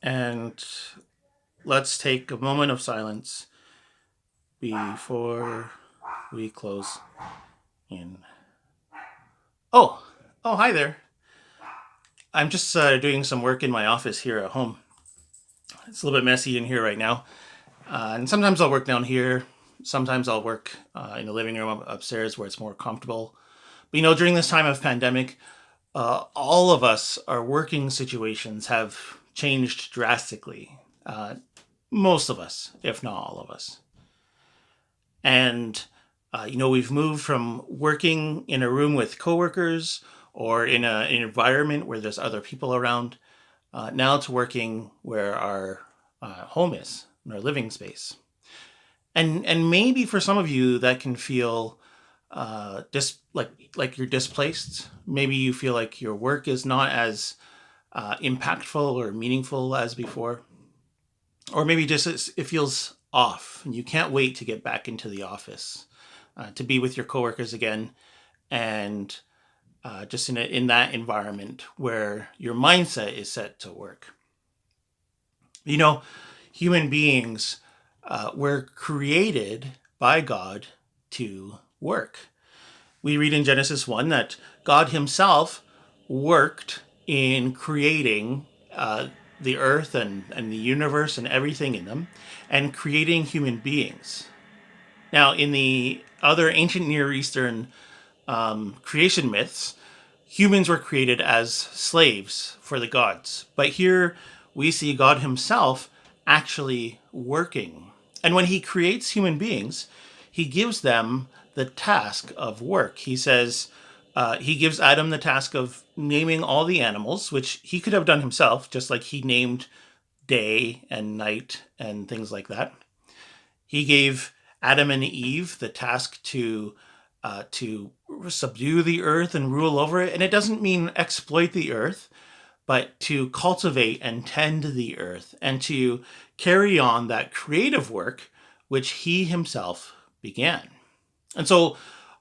And let's take a moment of silence before we close in. Oh, oh, hi there. I'm just doing some work in my office here at home. It's a little bit messy in here right now. And sometimes I'll work down here. Sometimes I'll work in the living room upstairs where it's more comfortable. But during this time of pandemic, all of us, our working situations have changed drastically. Most of us, if not all of us. And, we've moved from working in a room with coworkers or in an environment where there's other people around, now to working where our home is, in our living space. And maybe for some of you that can feel like you're displaced. Maybe you feel like your work is not as impactful or meaningful as before, or maybe just it feels off, and you can't wait to get back into the office to be with your coworkers again, and just in that environment where your mindset is set to work. You know, human beings were created by God to work. We read in Genesis 1 that God Himself worked in creating the earth and the universe and everything in them, and creating human beings. Now, in the other ancient Near Eastern creation myths, humans were created as slaves for the gods. But here we see God Himself actually working. And when He creates human beings, He gives them the task of work. He says, He gives Adam the task of naming all the animals, which he could have done himself, just like He named day and night and things like that. He gave Adam and Eve the task to subdue the earth and rule over it. And it doesn't mean exploit the earth, but to cultivate and tend the earth and to carry on that creative work which He Himself began. And so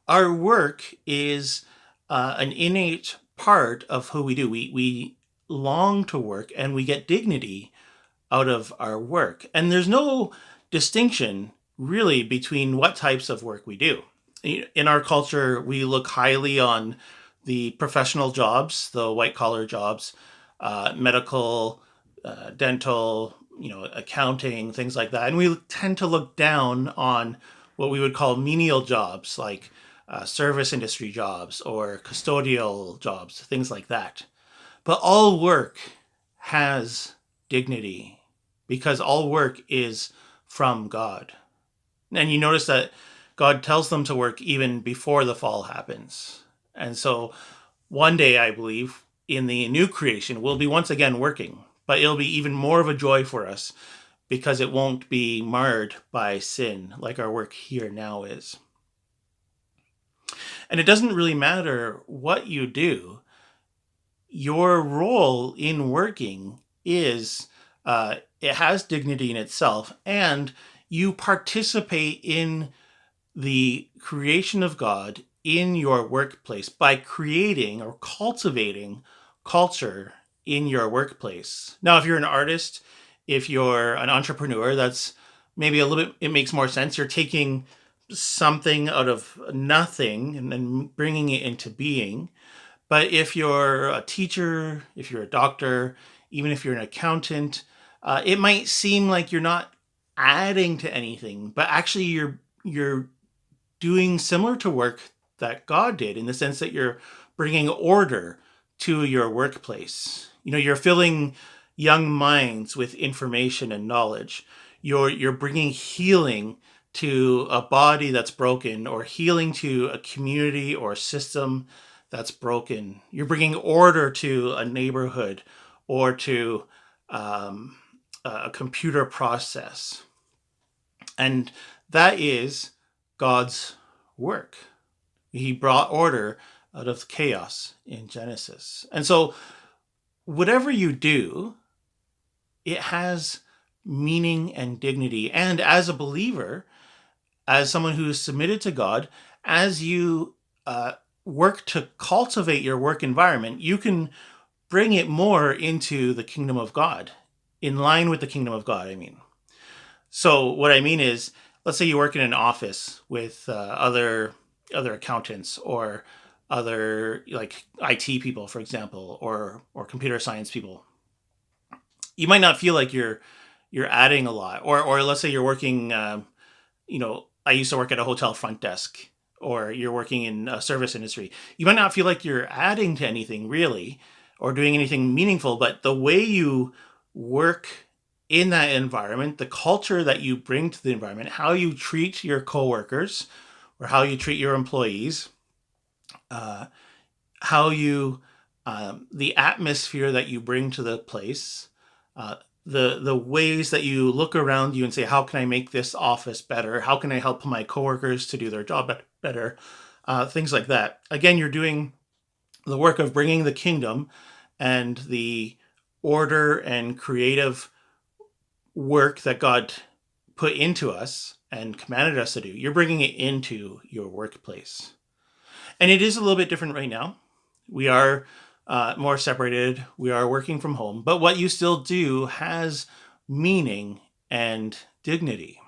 our work is an innate part of who we do. We long to work and we get dignity out of our work. And there's no distinction really between what types of work we do. In our culture, we look highly on the professional jobs, the white collar jobs, medical, dental, accounting, things like that. And we tend to look down on what we would call menial jobs, like service industry jobs or custodial jobs, things like that. But all work has dignity because all work is from God. And you notice that God tells them to work even before the fall happens. And so one day, I believe, in the new creation, we'll be once again working, but it'll be even more of a joy for us because it won't be marred by sin like our work here now is. And it doesn't really matter what you do, your role in working is it has dignity in itself, and you participate in the creation of God in your workplace by creating or cultivating culture in your workplace. Now, if you're an artist, if you're an entrepreneur, that's maybe a little bit, it makes more sense. You're taking something out of nothing and then bringing it into being. But if you're a teacher, if you're a doctor, even if you're an accountant, it might seem like you're not adding to anything, but actually you're doing similar to work that God did in the sense that you're bringing order to your workplace. You're filling young minds with information and knowledge. You're bringing healing to a body that's broken, or healing to a community or system that's broken. You're bringing order to a neighborhood or to a computer process. And that is God's work. He brought order out of chaos in Genesis. And so, whatever you do, it has meaning and dignity. And as a believer, as someone who is submitted to God, as you work to cultivate your work environment, you can bring it more into the kingdom of God. in line with the kingdom of God, I mean. So what I mean is, let's say you work in an office with other accountants or other like IT people, for example, or computer science people. You might not feel like you're adding a lot, or let's say you're working. I used to work at a hotel front desk, or you're working in a service industry. You might not feel like you're adding to anything really, or doing anything meaningful, but the way you work in that environment, the culture that you bring to the environment, how you treat your coworkers, or how you treat your employees, uh, how you the atmosphere that you bring to the place, uh, the ways that you look around you and say, how can I make this office better? How can I help my coworkers to do their job better? Things like that. Again, you're doing the work of bringing the kingdom and the order and creative work that God put into us and commanded us to do. You're bringing it into your workplace. And it is a little bit different right now. We are more separated. We are working from home, but what you still do has meaning and dignity.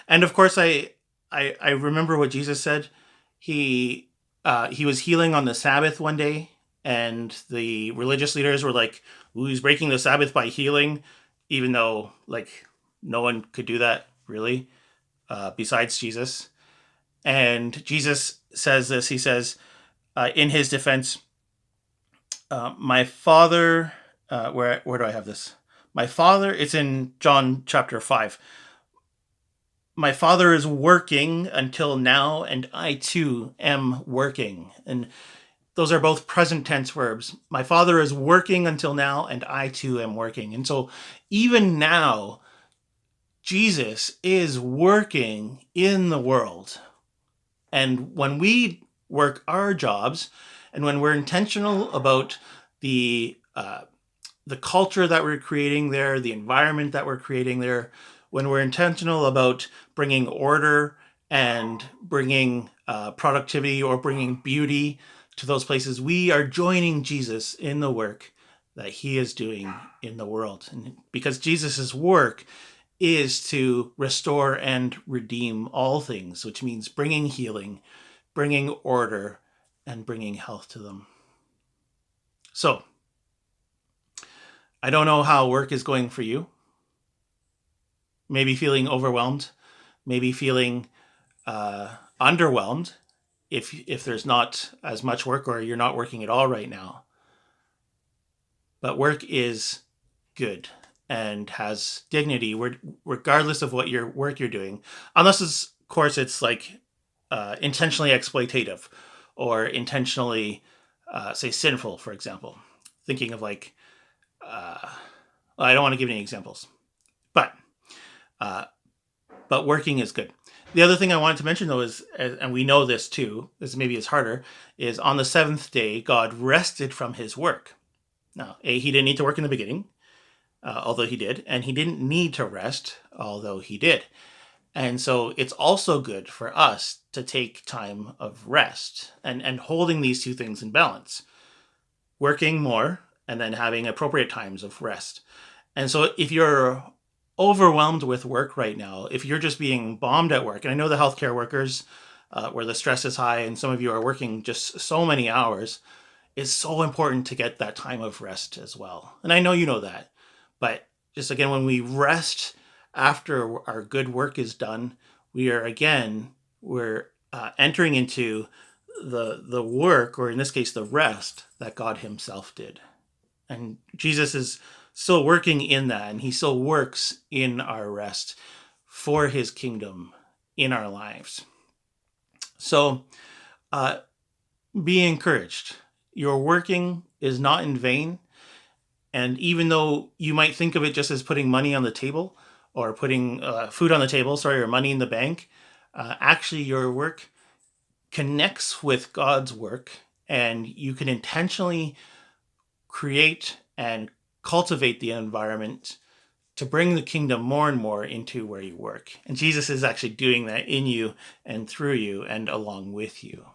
And of course, I remember what Jesus said. He was healing on the Sabbath one day, and the religious leaders were like, "Ooh, he's breaking the Sabbath by healing," even though like no one could do that really, besides Jesus. And Jesus says this. He says, in his defense, my father, where do I have this? My father, it's in John chapter 5. My father is working until now, and I too am working. And those are both present tense verbs. My father is working until now, and I too am working. And so even now, Jesus is working in the world. And when we work our jobs, and when we're intentional about the culture that we're creating there, the environment that we're creating there, when we're intentional about bringing order and bringing productivity or bringing beauty to those places, we are joining Jesus in the work that he is doing in the world. And because Jesus's work is to restore and redeem all things, which means bringing healing, bringing order, and bringing health to them. So, I don't know how work is going for you. Maybe feeling overwhelmed, maybe feeling underwhelmed if there's not as much work or you're not working at all right now. But work is good and has dignity regardless of what your work you're doing, unless of course it's like intentionally exploitative or intentionally say sinful, for example. Thinking of like I don't want to give any examples, but uh, working is good. The other thing I wanted to mention though is, and we know this too, this maybe is harder, is on the seventh day God rested from his work. Now, he didn't need to work in the beginning, although he did, and he didn't need to rest, although he did. And so it's also good for us to take time of rest and holding these two things in balance, working more and then having appropriate times of rest. And so if you're overwhelmed with work right now, if you're just being bombed at work, and I know the healthcare workers, where the stress is high and some of you are working just so many hours, it's so important to get that time of rest as well. And I know you know that, but just again, when we rest after our good work is done, we're entering into the work, or in this case, the rest that God himself did. And Jesus is still working in that, and he still works in our rest for his kingdom in our lives. So be encouraged. Your working is not in vain. And even though you might think of it just as putting money on the table or putting food on the table, or money in the bank, actually your work connects with God's work, and you can intentionally create and cultivate the environment to bring the kingdom more and more into where you work. And Jesus is actually doing that in you and through you and along with you.